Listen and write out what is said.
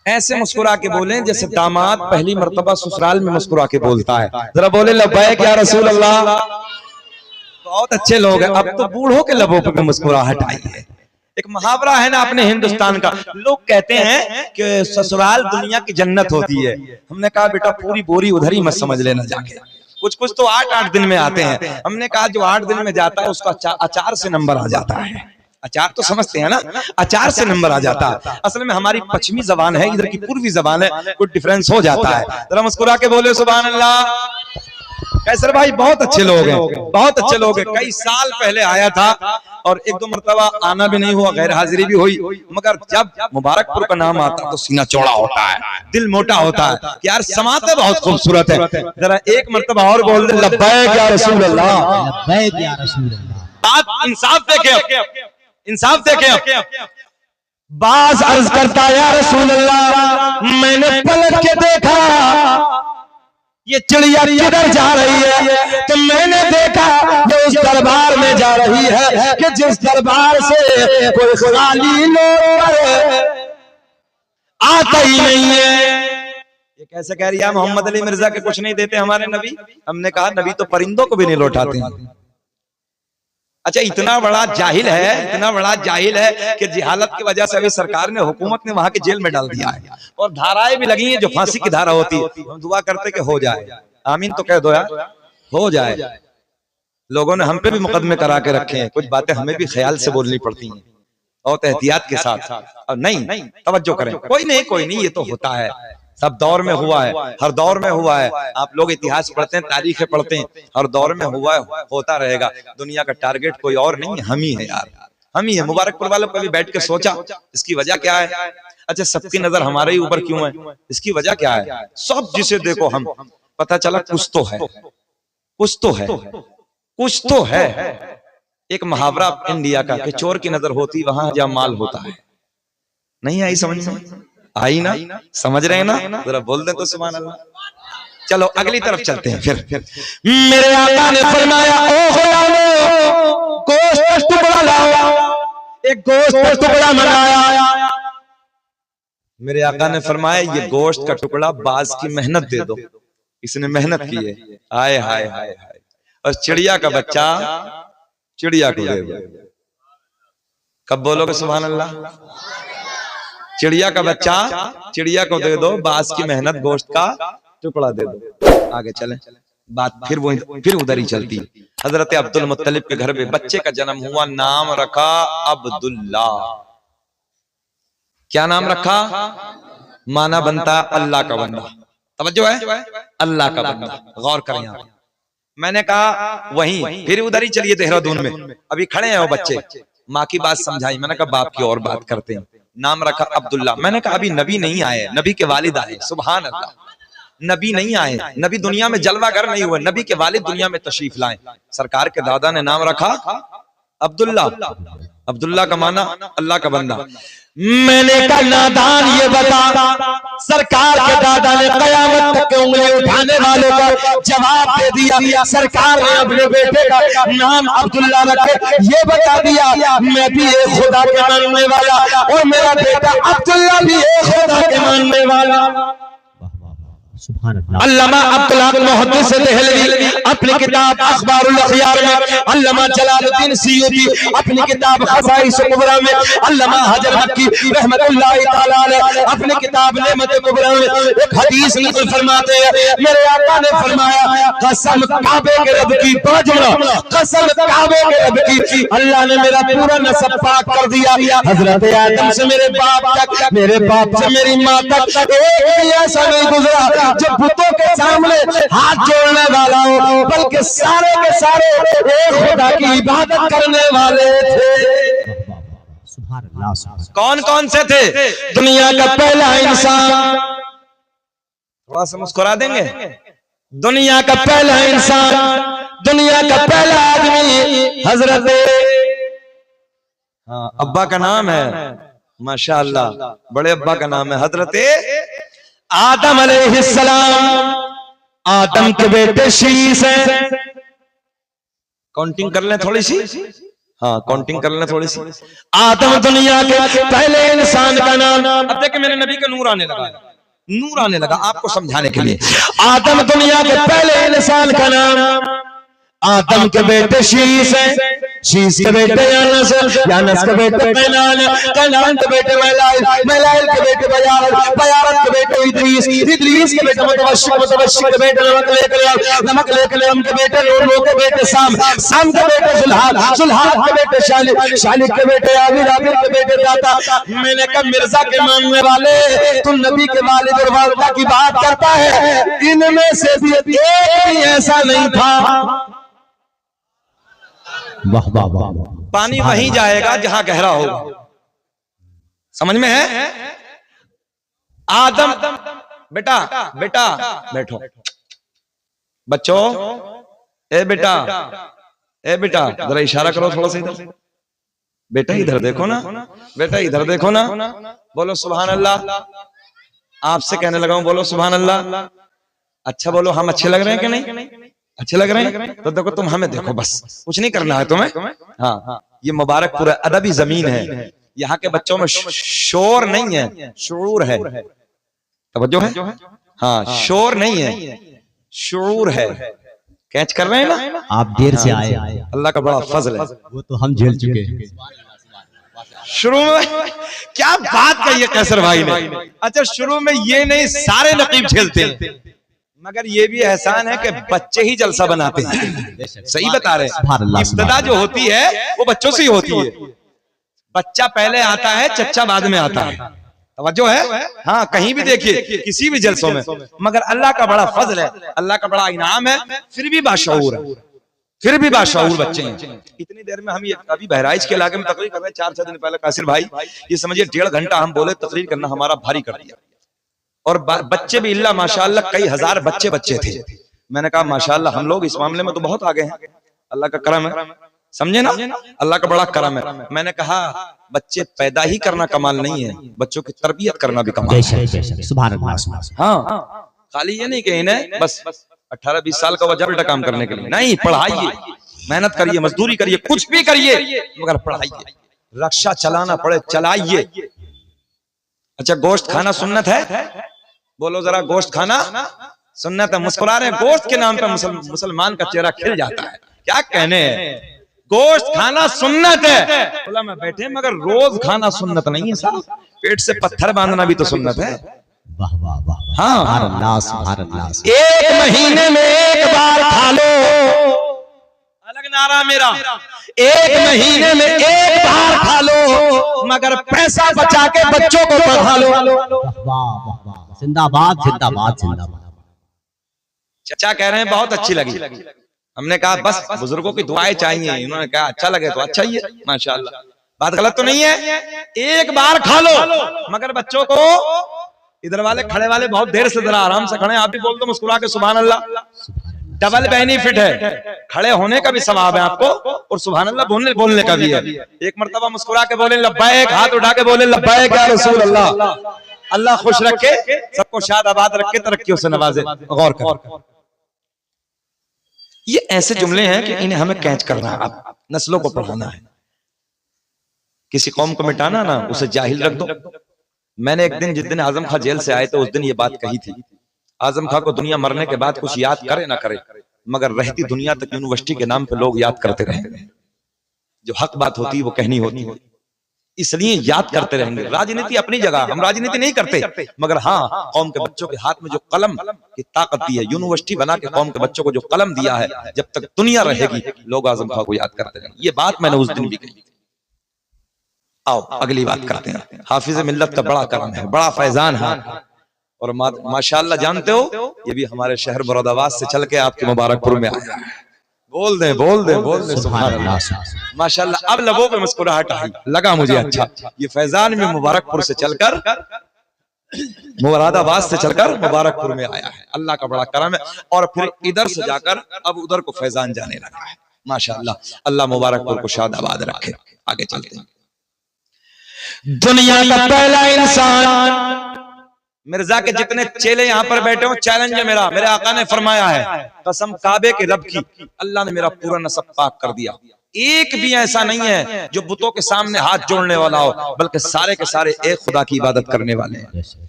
ऐसे मुस्कुरा के बोले जैसे दामाद पहली मर्तबा ससुराल में मुस्कुरा के बोलता है। जरा बोले लब्बैक या रसूल अल्लाह। बहुत अच्छे लोग हैं। अब तो बूढ़ों के लबों पे मुस्कुराहट आई है। एक मुहावरा है ना अपने हिंदुस्तान का, लोग कहते हैं कि ससुराल दुनिया की जन्नत होती है। हमने कहा बेटा पूरी बोरी उधर ही मत समझ लेना जाके, कुछ कुछ तो 8-8 दिन में आते हैं। हमने कहा जो 8 दिन में जाता है उसका अचार से नंबर आ जाता है। अचार तो समझते हैं ना, अचार से नंबर आ जाता है। असल में हमारी पश्चिमी जबान है, इधर की पूर्वी जबान है, कुछ डिफरेंस हो जाता है। जरा मुस्कुरा के बोले सुभान अल्लाह। कैसर भाई बहुत अच्छे लोग हैं, बहुत अच्छे लोग हैं। कई साल पहले आया था और 1-2 मरतबा आना भी नहीं हुआ, गैर हाजिरी भी हुई, मगर जब मुबारकपुर का नाम आता तो सीना चौड़ा होता है, दिल मोटा होता है कि यार समाते बहुत खूबसूरत है। जरा एक मरतबा और बोल दे लब्बैक या रसूल अल्लाह, लब्बैक या रसूल अल्लाह। आप इंसाफ देखे, इंसाफ देखे। बाज अर्ज करता या रसूल अल्लाह, मैंने पलट के देखा ये चिड़िया किधर जा रही है, तो मैंने देखा ये उस दरबार में जा रही है कि जिस दरबार से कोई खाली लोग आता ही नहीं है। ये कैसे कह रही है मोहम्मद अली मिर्जा के कुछ नहीं देते हमारे नबी? हमने कहा नबी तो परिंदों को भी नहीं लौटाते हैं। अच्छा इतना बड़ा जाहिल है, इतना बड़ा जाहिल है कि जिहालत की वजह से अभी सरकार ने, हुकूमत ने वहां के जेल में डाल दिया है और धाराएं भी लगी हैं जो फांसी की धारा होती है। हम दुआ करते कि हो जाए, आमीन तो कह दो यार, हो जाए। लोगों ने हम पे भी मुकदमे करा के रखे हैं, कुछ बातें हमें भी ख्याल से बोलनी पड़ती हैं और एहतियात के साथ। और नहीं तवज्जो करें, कोई नहीं, ये तो होता है, सब दौर में हुआ है, हर दौर में हुआ है। आप लोग इतिहास पढ़ते हैं, तारीखें पढ़ते हैं, हर दौर में हुआ है, होता रहेगा। दुनिया का टारगेट कोई और नहीं है, हम ही है यार, हम ही है। मुबारकपुर वालों को भी बैठ के सोचा इसकी वजह क्या है? अच्छा सबकी नजर हमारे ही ऊपर क्यों है? इसकी वजह क्या है? सब जिसे देखो हम, पता चला कुछ तो है, कुछ तो है, कुछ तो है। एक मुहावरा इंडिया का कि चोर की नजर होती वहां जहां माल होता है। नहीं आई समझ में? आई ना? समझ रहे हैं ना? जरा बोल दें तो सुभान अल्लाह। चलो अगली तरफ चलते हैं फिर। मेरे आका ने फरमाया ओ गुलामो गोश्त का टुकड़ा लाओ, एक गोश्त का टुकड़ा मंगाया। मेरे आका ने फरमाया ये गोश्त का टुकड़ा बाज की मेहनत दे दो, इसने मेहनत की है। हाय हाय हाय हाय। और चिड़िया का बच्चा चिड़िया को दे दो। कब बोलोगे सुभान अल्लाह? चिड़िया का बच्चा चिड़िया को दे दो, बास की मेहनत गोश्त का टुकड़ा दे दो। आगे चलें, बात फिर उधर ही चलती। हजरत अब्दुल मुत्तलिब के घर में बच्चे का जन्म हुआ, नाम रखा अब्दुल्ला। क्या नाम रखा? माना बनता अल्लाह का बंदा। तवज्जो है, अल्लाह का बंदा। गौर करें आप। मैंने कहा वहीं फिर उधर ही चलिए देहरादून में, अभी खड़े हैं वो बच्चे। माँ की बात समझाई, मैंने कहा बाप की और बात करते हैं। नाम रखा अब्दुल्ला। मैंने कहा अभी नबी नहीं आए, नबी के वालिद आए। सुभान अल्लाह, नबी नहीं आए, नबी दुनिया में जलवागर नहीं हुए, नबी के वालिद दुनिया में तशरीफ लाए। सरकार के दादा ने नाम रखा अब्दुल्ला। अब्दुल्ला का माना अल्लाह का बंदा। मैंने कहा नादान ये बता, सरकार के दादा ने कयामत तक के उंगली उठाने वालों को जवाब दे दिया। सरकार ने अपने बेटे का नाम अब्दुल्ला रखे, ये बता दिया मैं भी एक खुदा के मानने वाला और मेरा बेटा अब्दुल्ला भी एक खुदा के मानने वाला। अल्लामा अब्दुल हक मुहद्दिस देहलवी अपनी किताब अखबारुल अखयार में, अल्लामा जलालुद्दीन सियूती अपनी किताब खसाइस कुबरा में, अल्लामा हजर हक्की रहमतुल्लाहि तआला अलैह अपनी किताब नेमत कुबरा में एक हदीस नकल फरमाते हैं। मेरे आका ने फरमाया कसम काबे के रब की, बाजुड़ा कसम काबे के रब की, अल्लाह ने मेरा पूरा नसब पाक कर दिया। हजरत आदम से मेरे बाप तक, मेरे बाप से मेरी माँ तक एक ऐसा नहीं गुजरा जो बुतों के सामने हाथ जोड़ने वाला हो, बल्कि सारे के सारे एक खुदा की इबादत करने वाले थे। कौन कौन से थे? दुनिया का पहला इंसान, थोड़ा सा मुस्कुरा देंगे। दुनिया का पहला इंसान, दुनिया का पहला आदमी हजरत, हाँ अब्बा का नाम है माशाअल्लाह, बड़े अब्बा का नाम है हजरत आदम अलैहिस्सलाम। आदम के बेटे शीश हैं। काउंटिंग कर लें थोड़ी सी, हाँ काउंटिंग कर लेना थोड़ी सी। आदम दुनिया के पहले इंसान का नाम। अब देखिए मेरे नबी का नूर आने लगा, नूर आने लगा आपको समझाने के लिए। आदम दुनिया के पहले इंसान का नाम। आदम के बेटे शीश है, शीश के बेटे यानस, यानस के बेटे कैनान, कैनान के बेटे मैलाइल, मैलाइल के बेटे बयारत, बयारत के बेटे इदरीस, इदरीस के बेटे मुतवश्शिक, मुतवश्शिक के बेटे नमक लेकर, नमक लेकर के बेटे लो के बेटे साम, साम के बेटे जुल्हाद, जुल्हाद के बेटे शालिक, शालिक के बेटे आबिर, आबिर के बेटे दाता। मैंने कहा मिर्जा के मानने वाले तुम नबी के वालिद और वालिदा की बात करता है, इनमें से भी एक भी ऐसा नहीं था। वाह वाह वाह। पानी वहीं जाएगा जहां गहरा होगा, समझ में है? आदम बेटा बेटा बैठो बच्चों, ए बेटा, ए बेटा जरा इशारा करो थोड़ा सा इधर। बेटा इधर देखो ना, बेटा इधर देखो ना, बोलो सुभान अल्लाह। आपसे कहने लगा हूं बोलो सुभान अल्लाह। अच्छा बोलो हम अच्छे लग रहे हैं कि नहीं? अच्छे लग रहे हैं तो देखो तुम हमें देखो, बस कुछ नहीं करना है तुम्हें। हाँ ये मुबारकपुर अदबी जमीन है, यहाँ के बच्चों में शोर नहीं है, शऊर है। तवज्जो है? हाँ शोर नहीं है, शऊर है। कैच कर रहे हैं ना? आप देर से आए, अल्लाह का बड़ा फजल है, वो तो हम झेल चुके हैं। शुरू में क्या बात कही है कैसर भाई ने। अच्छा शुरू में ये नहीं सारे नकीब झेलते हैं, मगर ये भी एहसान है कि बच्चे ही जलसा बनाते हैं। सही बता रहे हैं, इब्तिदा जो होती है वो बच्चों से ही होती है। बच्चा पहले आता है, चच्चा बाद में आता है। तवज्जो है? हाँ कहीं भी देखिए किसी भी जलसों में, मगर अल्लाह का बड़ा फजल है, अल्लाह का बड़ा इनाम है, फिर भी बाशऊर है, फिर भी बाशऊर बच्चे हैं। इतनी देर में हम ये अभी बहराइच के इलाके में तकरीर कर रहे हैं, 4-6 दिन पहले कासिर भाई ये समझिए 1.5 घंटा हम बोले तकरीर करना हमारा भारी कर दिया। और बच्चे भी इल्ला माशाअल्लाह कई हजार बच्चे थे। मैंने कहा माशाअल्लाह हम लोग इस मामले में तो बहुत आगे हैं, अल्लाह का करम है, समझे ना? अल्लाह का बड़ा करम है। मैंने कहा बच्चे पैदा ही करना कमाल नहीं है, बच्चों की तरबियत करना भी कमाल है। सुभान अल्लाह। हाँ खाली ये नहीं कि इन्हें बस 18-20 साल का वजह उल्टा काम करने के लिए नहीं, पढ़ाइए, मेहनत करिए, मजदूरी करिए, कुछ भी करिए, मगर पढ़ाइए, रक्षा चलाना पड़े चलाइए। अच्छा गोश्त खाना सुन्नत है? बोलो जरा गोश्त खाना सुन्नत है। मुस्कुरा रहे, गोश्त के नाम पर मुसलमान का चेहरा खिल जाता है। क्या कहने हैं, गोश्त खाना सुन्नत है, बोला मैं बैठे, मगर रोज खाना सुन्नत नहीं है साहब, पेट से पत्थर बांधना भी तो सुन्नत है। वाह वाह वाह। हाँ सुभान अल्लाह। 1 महीने में 1 बार खा लो, अलग नारा मेरा, 1 महीने में 1 बार खा लो, मगर पैसा बचा के बच्चों को पढ़ा लो। जिंदाबाद जिंदाबाद जिंदाबाद। चचा कह रहे हैं बहुत अच्छी लगी। हमने कहा बस बुजुर्गों की दुआएं चाहिए। इन्होंने कहा अच्छा लगे तो अच्छा ही है, माशाअल्लाह, बात गलत तो नहीं है। 1 बार खा लो, मगर बच्चों को, इधर वाले खड़े वाले बहुत देर से जरा आराम से खड़े, आप भी बोल दो मुस्कुरा के सुभान अल्लाह। डबल बेनिफिट है, खड़े होने का भी सवाब है आपको और सुभान अल्लाह बोलने का भी है। एक मर्तबा मुस्कुरा के बोले लब्बैक, हाथ उठा के बोले लब्बैक या रसूल अल्लाह। अल्लाह खुश रखे, सबको शाद आबाद रखे, तरक्कियों से नवाजे। गौर कर, ये ऐसे जुमले हैं कि इन्हें हमें कैच करना है, नस्लों को पढ़ाना है। किसी कौम को मिटाना ना, उसे जाहिल रख दो। मैंने एक दिन, जिस दिन आजम खां जेल से आए थे, उस दिन ये बात कही थी। आजम खां को दुनिया मरने के बाद कुछ याद करे ना करे, मगर रहती दुनिया तक यूनिवर्सिटी के नाम पे लोग याद करते रहेंगे। जो हक बात होती है वो कहनी होती है, इसलिए याद करते रहेंगे। राजनीति अपनी जगह, हम राजनीति नहीं करते, मगर हाँ कौम के बच्चों के हाथ में जो कलम की ताकत दी है, यूनिवर्सिटी बना के कौम के बच्चों को जो कलम दिया है, जब तक दुनिया रहेगी लोग आजम खां को याद करते रहेंगे। ये बात मैंने उस दिन भी कही थी। आओ अगली बात करते हैं। हाफिज मिल्लत का बड़ा करम है, बड़ा फैजान है, और माशाअल्लाह जानते हो ये भी हमारे शहर मुरादाबाद से चल के आपके मुबारकपुर में आया है। बोल दे सुभान अल्लाह, माशाअल्लाह। अब लबों पे मुस्कुराहट आई, लगा मुझे अच्छा। ये फैजान में मुबारकपुर से चलकर, मुरादाबाद से चलकर मुबारकपुर में आया है, अल्लाह का बड़ा करम है। और फिर इधर से जाकर अब उधर को फैजान जाने लगा है, माशाअल्लाह। अल्लाह मुबारकपुर को शाद आबाद रखे। आगे चलते हैं। दुनिया का पहला इंसान, मिर्जा के जितने चेले यहाँ पर बैठे हो, चैलेंज है मेरे आका ने फरमाया है, कसम काबे के रब की, अल्लाह ने मेरा पूरा नसब पाक कर दिया। एक भी ऐसा नहीं है जो बुतों के सामने हाथ जोड़ने वाला हो, बल्कि सारे के सारे एक खुदा की इबादत करने वाले हैं।